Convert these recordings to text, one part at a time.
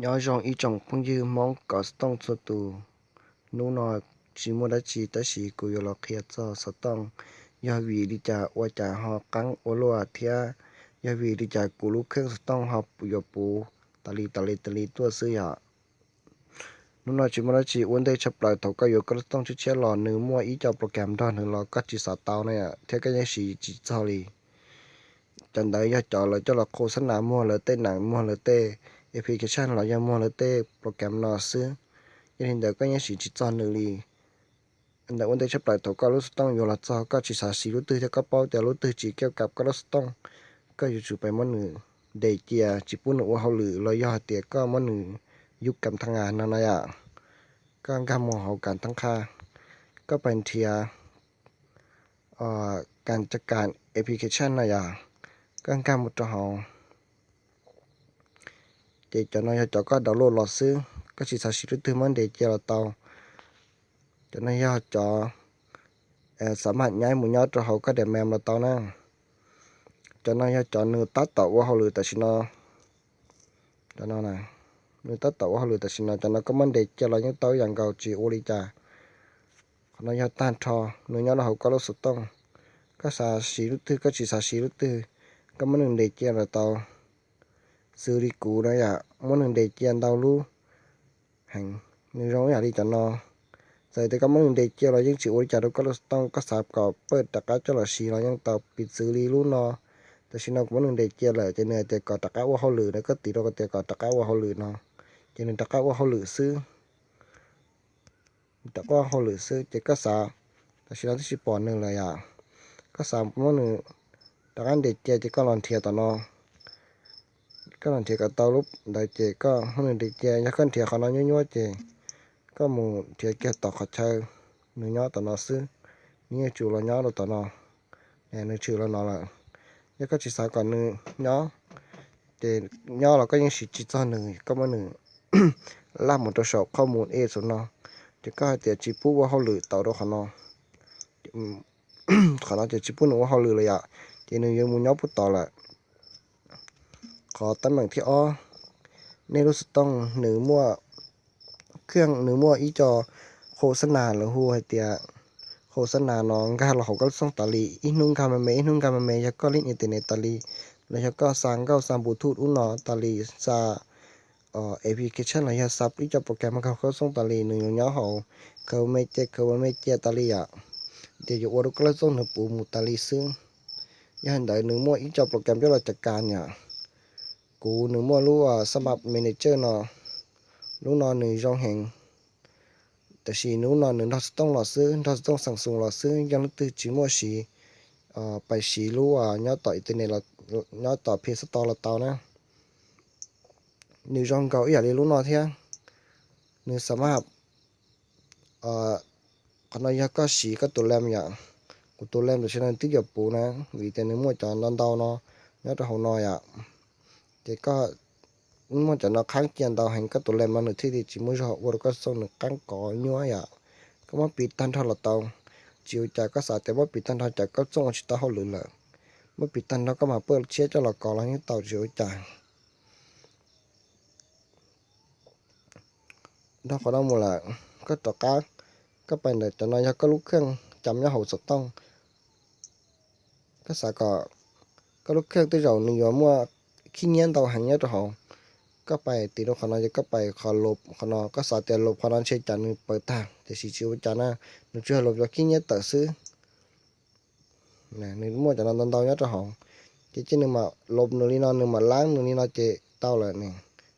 nhỏ rong ý trong phong dư mong có stong cho tù nô nọ chỉ mua đã chỉ ta chỉ của yo lo kia cho stong ya vì đi trả qua trả họ cắn ô lô thia ya vì đi trả của lúc khác stong học yo pu tali tua sư ya nô nọ chỉ mua đã chỉ vấn đề chấp lại thầu cái yo cái stong chỉ lò nữ mua ý cho program đó nữ lo cắt chỉ sao tao này theo cái gì chỉ cho li chẳng đấy ya cho là cho là cô sẵn nào mua là tên nặng mua là tên application là ya mua là tên program nó xưa cho nên giờ cái gì chỉ cho nữ li anh đã vấn đề chấp lại thầu cái lúc stong yo là cho cái chỉ sao xí lúc tư cho cái bao giờ lúc tư chỉ kêu cặp cái lúc stong cáiอยู่ไปมันหนึ่งเด็กเจียจิปุ่นว่าเขาหรือเราย่อเตียก็มันหนึ่งยุคกำทางงานนั่นนะอ่ะก็การมองเขาการตั้งค่าก็เป็นเทียการจัดการแอปพลิเคชันนะอ่ะก็การหมดเขาเด็กจะน้อยจะก็ดาวน์โหลดหลอดซื้อก็สิสาชิรุตือมันเด็กเจียเราเตาจะน้อยจะสามารถย้ายหมู่ยอดเขาก็เดี๋ยวแมมเราเตานะcho nó cho nữ tát tạo qua hậu lửa tại xin nó cho nó này nữ tát tạo qua hậu lửa tại xin nó cho nó có vấn đề cho nó những tao dạng gạo chỉ ô đi trà nó nhớ tan thò nữ nhớ nó hậu có lúc sụt tông các xà xí lúc tư các chỉ xà xí lúc tư có vấn đề cho là tao xử lý cũ đó ya vấn đề cho tao lu hành nữ giống nhà đi cho nó rồi thì có vấn đề cho là những chỉ ô đi trà đâu có lúc tông có sạp cỏ bớt tất cả cho là xí nó những tao bị xử lý lu nóแต่ฉันก็มันเด็กเจียเลยจะเนี่ยจะก่อตะก้าว่าเขาหลือแล้วก็ตีเราก็จะก่อตะก้าว่าเขาหลือเนาะจะเนี่ยตะก้าว่าเขาหลือซื้อตะก้าเขาหลือซื้อจะก็สาแต่ฉันที่สิปอนหนึ่งเลยอ่ะก็สามมันหนึ่งตะก้าเด็กเจียจะก็หลอนเทียต่อเนาะก็หลอนเทียกับเตาลุบได้เจก็มันหนึ่งเด็กเจียยังขึ้นเทียเขาเนาะยั่วเจก็หมู่เทียแกต่อขัดเชยหนึ่งย่อต่อเนาะซื้อนี่จู่เราย่อเราต่อเนาะเนี่ยนึกชื่อเราเนาะละยังก็chỉ sao còn nữa nhỏ thì nhỏ là có những sự chỉ cho nữa có mà nữa làm một sốข้อมูลsố nó thì có thể chỉ phụ vào họ lựa tạo đó họ nó chỉ phụ nữa họ lựa là vậy thì nếu như muốn nhỏ phụ tạo lại họ tấm bằng thì nên lúcต้องหรือมั่วเครื่องหรือมั่วอีจอโฆษณาหรือหัวเตียโฆษณาน้องก็เราก็ส่งตาลีอีนุ่งคำมันเมอีนุ่งคำมันเมยก็ลิงก์อินเทอร์เน็ตตาลีแล้วก็สั่งก็สั่งบลูทูธอุ่นนอตาลีซาแอปพลิเคชันอะไรซับอีจอโปรแกรมเขาส่งตาลีหนึ่งย้อเขาไม่เจเขาไม่เจตาลีอ่ะเดี๋ยวอยู่ว่าก็ส่งหนึ่งปูมุตาลีซึ่งยันได้หนึ่งมั่วอีจอโปรแกรมที่เราจัดการเนี่ยกูหนึ่งมั่วรู้ว่าสมัครแมเนเจอร์เนาะรู้นอนหนึ่งรองแห่งแต่สีนู้นนอนหนึ่งเราต้องหล่อซื้อเราต้องสั่งส่งหล่อซื้อยังนึกตื่นจีมัวสีไปสีรู้ว่าย้อนต่ออินเทอร์เน็ตเราย้อนต่อเพจสตอร์เราเตานะหนึ่งรองเก่าอยากเรียนรู้นอเทียหนึ่งสามารถขณะยักก็สีก็ตัวแรมอย่างกูตัวแรมตัวเช่นที่หยบปูนะวิแต่หนึ่งมัวจอนดอนเตาเนาะย้อนตัวหัวนอยอ่ะแต่ก็มัวจอนเราค้างเกียนเตาแห่งก็ตัวแรมมันหนึ่งที่จีมัวชอบวัวก็ส่งหนึ่งกั้งก่อยัวอ่ะก็มาปิดทันทอดเราเตาจิวจากก็สาแต่ว่าปิดทันทอดจากก็ส่งชิตาเขาหรือเลยเมื่อปิดทันเราก็มาเปิดเชี่ยเจ้าเราก่อแล้วนี่เตาจิวจากถ้าเขาได้หมดละก็ต่อการก็ไปเดี๋ยวจะนายก็ลุกเครื่องจำยาหัวสต้องก็สาก็ลุกเครื่องตัวเราหนึ่งยอมัวขี้เงี้ยเตาหันเงี้ยตัวเขาก็ไปตีรถขนอยก็ไปขอลบขนอก็สาแต่ลบขนอใช้จานนึงเปิดทางแต่สีชิวจานน่ะหนึ่งเชื่อลบจะขี้เงี้ยต่อซื้อnè nên mua cho nó tao nhất cho họ chứ chứ nhưng mà lốp nữa đi nó nhưng mà láng nữa đi nó chế tao là nè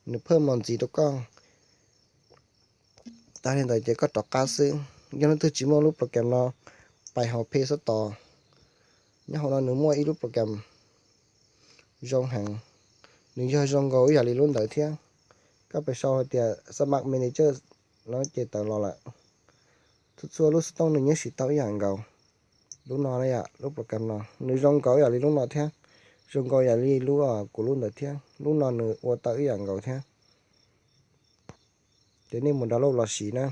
nếu phơi mòn gì đó con ta hiện tại chế có trọc cá sứ cho nó từ chỉ mua lúc program nó bài học pay số to nhớ họ nó mua ít lúc program rong hàng nếu cho rong gấu giờ đi luôn đợi thiên các bài sau thì smart manager nó chế tao lo lại chút xưa lúc tao nữa nhớ chỉ tao dạng gấu lúc nào đấy ạ lúc program nào nếu rong gấu giờ đi lúc nào thiên rong gấu giờ đi lúc của luôn đợi thiên lúc nào nữa qua tao dạng gấu thiên thế nên muốn download là xí nè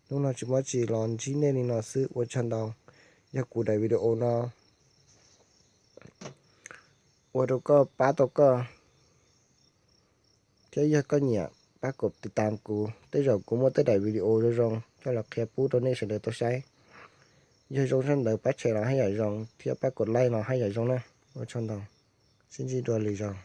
lúc nào chúng ta chỉ lòn chỉ nên là sự ở chân đầu giờ cụ đại video nó ở đâu có ba đâu có chứ giờ có nhẹ bác cụcติดตามกูtới rồiกูmuốn tới đại video rồi rong cho là kẹp bút đó nên sẽ được tôi sai giờ rong sân đợi bắt chạy nó hay vậy rong thì bác cột like nó hay vậy rong nè ở trong đầu xin chỉ đùa lì rong